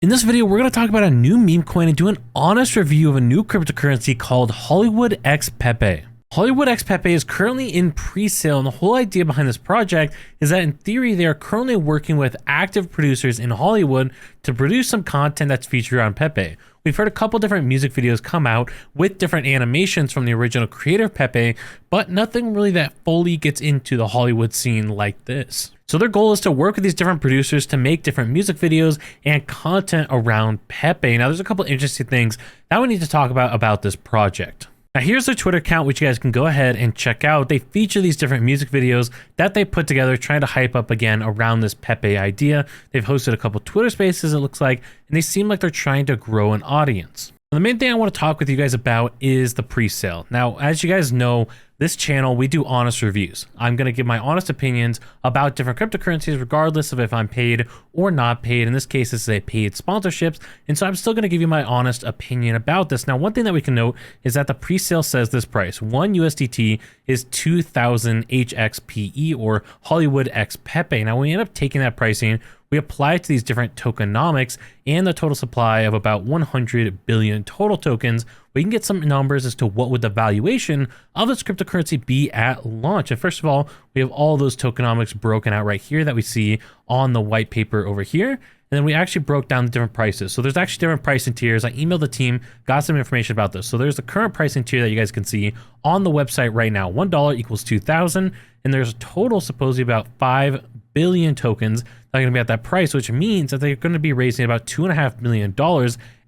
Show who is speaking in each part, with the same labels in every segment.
Speaker 1: In this video, we're going to talk about a new meme coin and do an honest review of a new cryptocurrency called Hollywood X Pepe. Hollywood X Pepe is currently in pre-sale, and the whole idea behind this project is that in theory, they are currently working with active producers in Hollywood to produce some content that's featured on Pepe. We've heard a couple different music videos come out with different animations from the original creator of Pepe, but nothing really that fully gets into the Hollywood scene like this. So their goal is to work with these different producers to make different music videos and content around Pepe. Now, there's a couple interesting things that we need to talk about this project. Now, here's their Twitter account, which you guys can go ahead and check out. They feature these different music videos that they put together, trying to hype up again around this Pepe idea. They've hosted a couple Twitter spaces, it looks like, and they seem like they're trying to grow an audience. The main thing I want to talk with you guys about is the pre-sale. Now, as you guys know, this channel, we do honest reviews. I'm going to give my honest opinions about different cryptocurrencies, regardless of if I'm paid or not paid. In this case, this is a paid sponsorships. And so I'm still going to give you my honest opinion about this. Now, one thing that we can note is that the pre-sale says this price, 1 USDT is 2,000 HXPE or Hollywood X Pepe. Now, when we end up taking that pricing, we apply it to these different tokenomics and the total supply of about 100 billion total tokens. We can get some numbers as to what would the valuation of this cryptocurrency be at launch. And first of all, we have all those tokenomics broken out right here that we see on the white paper over here. And then we actually broke down the different prices. So there's actually different pricing tiers. I emailed the team, got some information about this. So there's the current pricing tier that you guys can see on the website right now. $1 equals 2,000. And there's a total supposedly about 5 billion tokens that are going to be at that price, which means that they're going to be raising about $2.5 million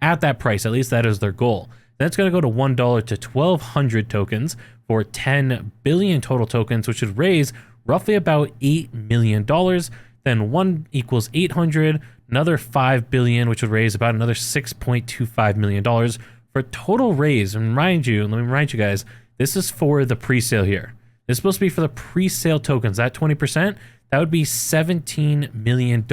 Speaker 1: at that price. At least that is their goal. That's going to go to $1 to 1,200 tokens for 10 billion total tokens, which would raise roughly about $8 million. Then 1 equals 800, another 5 billion, which would raise about another $6.25 million for a total raise. And let me remind you guys, this is for the pre-sale here. This is supposed to be for the pre-sale tokens. That 20%, that would be $17 million,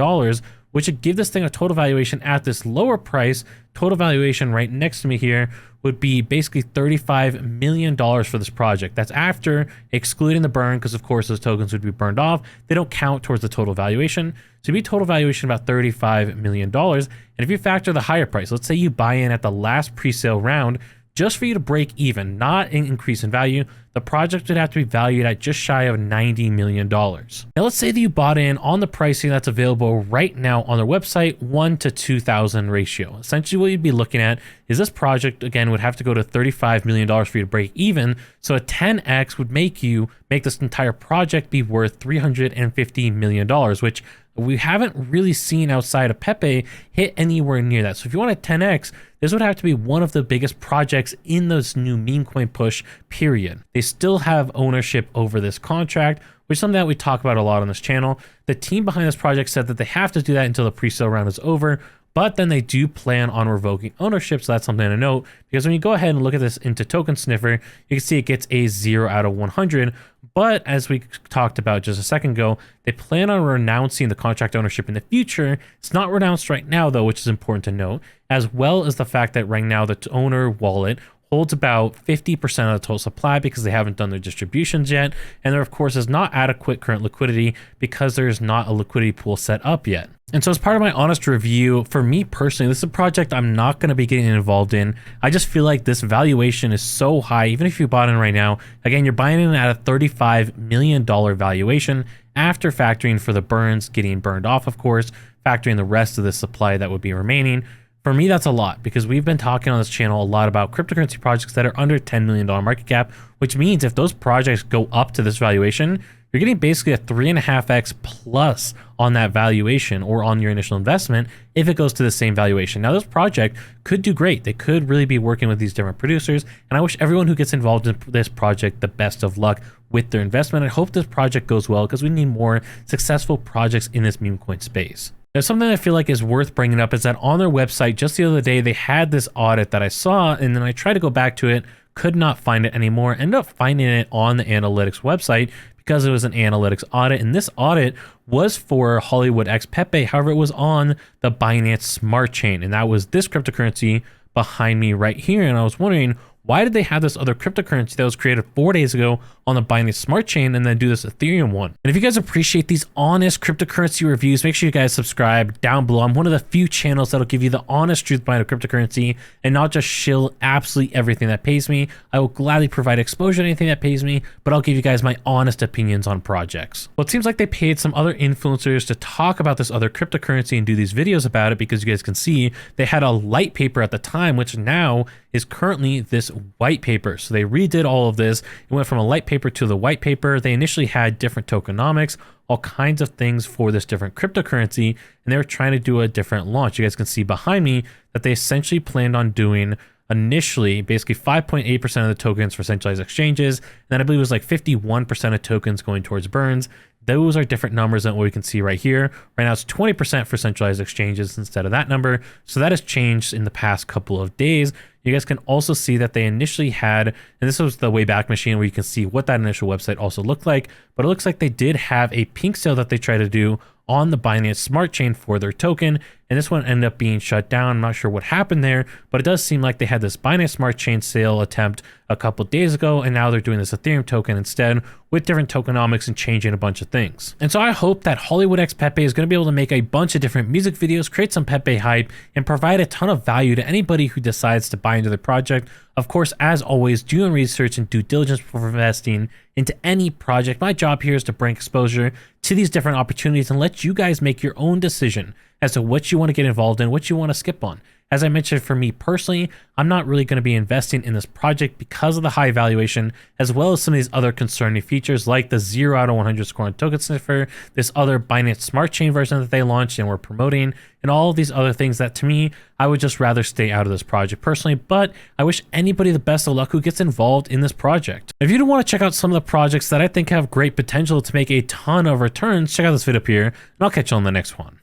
Speaker 1: which would give this thing a total valuation at this lower price. Total valuation right next to me here would be basically $35 million for this project. That's after excluding the burn, because of course those tokens would be burned off. They don't count towards the total valuation. So it'd be total valuation about $35 million. And if you factor the higher price, let's say you buy in at the last pre-sale round, just for you to break even, not an increase in value, the project would have to be valued at just shy of $90 million. Now, let's say that you bought in on the pricing that's available right now on their website, 1 to 2,000 ratio. Essentially, what you'd be looking at is this project, again, would have to go to $35 million for you to break even. So a 10x would make this entire project be worth $350 million, which we haven't really seen outside of Pepe hit anywhere near that. So if you want a 10x, this would have to be one of the biggest projects in this new meme coin push, period. They still have ownership over this contract, which is something that we talk about a lot on this channel. The team behind this project said that they have to do that until the pre-sale round is over, but then they do plan on revoking ownership. So that's something to note, because when you go ahead and look at this into Token Sniffer, you can see it gets a 0 out of 100. But as we talked about just a second ago, they plan on renouncing the contract ownership in the future. It's not renounced right now, though, which is important to note, as well as the fact that right now the owner wallet holds about 50% of the total supply because they haven't done their distributions yet. And there, of course, is not adequate current liquidity because there's not a liquidity pool set up yet. And so as part of my honest review, for me personally, this is a project I'm not going to be getting involved in. I just feel like this valuation is so high. Even if you bought in right now, again, you're buying in at a $35 million valuation after factoring for the burns getting burned off, of course, factoring the rest of the supply that would be remaining. For me, that's a lot, because we've been talking on this channel a lot about cryptocurrency projects that are under $10 million market cap, which means if those projects go up to this valuation, you're getting basically a 3.5x plus on that valuation or on your initial investment if it goes to the same valuation. Now, this project could do great. They could really be working with these different producers, and I wish everyone who gets involved in this project the best of luck with their investment. I hope this project goes well, because we need more successful projects in this meme coin space. Now, something I feel like is worth bringing up is that on their website just the other day, they had this audit that I saw, and then I tried to go back to it, could not find it anymore, ended up finding it on the analytics website because it was an analytics audit. And this audit was for Hollywood X Pepe. However, it was on the Binance Smart Chain, and that was this cryptocurrency behind me right here. And I was wondering, why did they have this other cryptocurrency that was created 4 days ago on the Binance Smart Chain and then do this Ethereum one? And if you guys appreciate these honest cryptocurrency reviews, make sure you guys subscribe down below. I'm one of the few channels that'll give you the honest truth behind a cryptocurrency and not just shill absolutely everything that pays me. I will gladly provide exposure to anything that pays me, but I'll give you guys my honest opinions on projects. Well, it seems like they paid some other influencers to talk about this other cryptocurrency and do these videos about it, because you guys can see they had a light paper at the time, which now is currently this white paper. So they redid all of this. It went from a light paper to the white paper. They initially had different tokenomics, all kinds of things for this different cryptocurrency, and they were trying to do a different launch. You guys can see behind me that they essentially planned on doing initially basically 5.8% of the tokens for centralized exchanges, and then I believe it was like 51% of tokens going towards burns. Those are different numbers than what we can see right here. Right now it's 20% for centralized exchanges instead of that number. So that has changed in the past couple of days. You guys can also see that they initially had, and this was the Wayback Machine where you can see what that initial website also looked like, but it looks like they did have a pink sale that they tried to do on the Binance Smart Chain for their token, and this one ended up being shut down. I'm not sure what happened there, but it does seem like they had this Binance Smart Chain sale attempt a couple days ago, and now they're doing this Ethereum token instead with different tokenomics and changing a bunch of things. And so I hope that HollywoodPEPE is going to be able to make a bunch of different music videos, create some Pepe hype, and provide a ton of value to anybody who decides to buy into the project. Of course, as always, do your research and due diligence before investing into any project. My job here is to bring exposure to these different opportunities and let you guys make your own decision as to what you want to get involved in, what you want to skip on. As I mentioned, for me personally, I'm not really going to be investing in this project because of the high valuation, as well as some of these other concerning features like the 0 out of 100 score on token sniffer, this other Binance Smart Chain version that they launched and were promoting, and all of these other things that to me, I would just rather stay out of this project personally, but I wish anybody the best of luck who gets involved in this project. If you do want to check out some of the projects that I think have great potential to make a ton of returns, check out this video up here, and I'll catch you on the next one.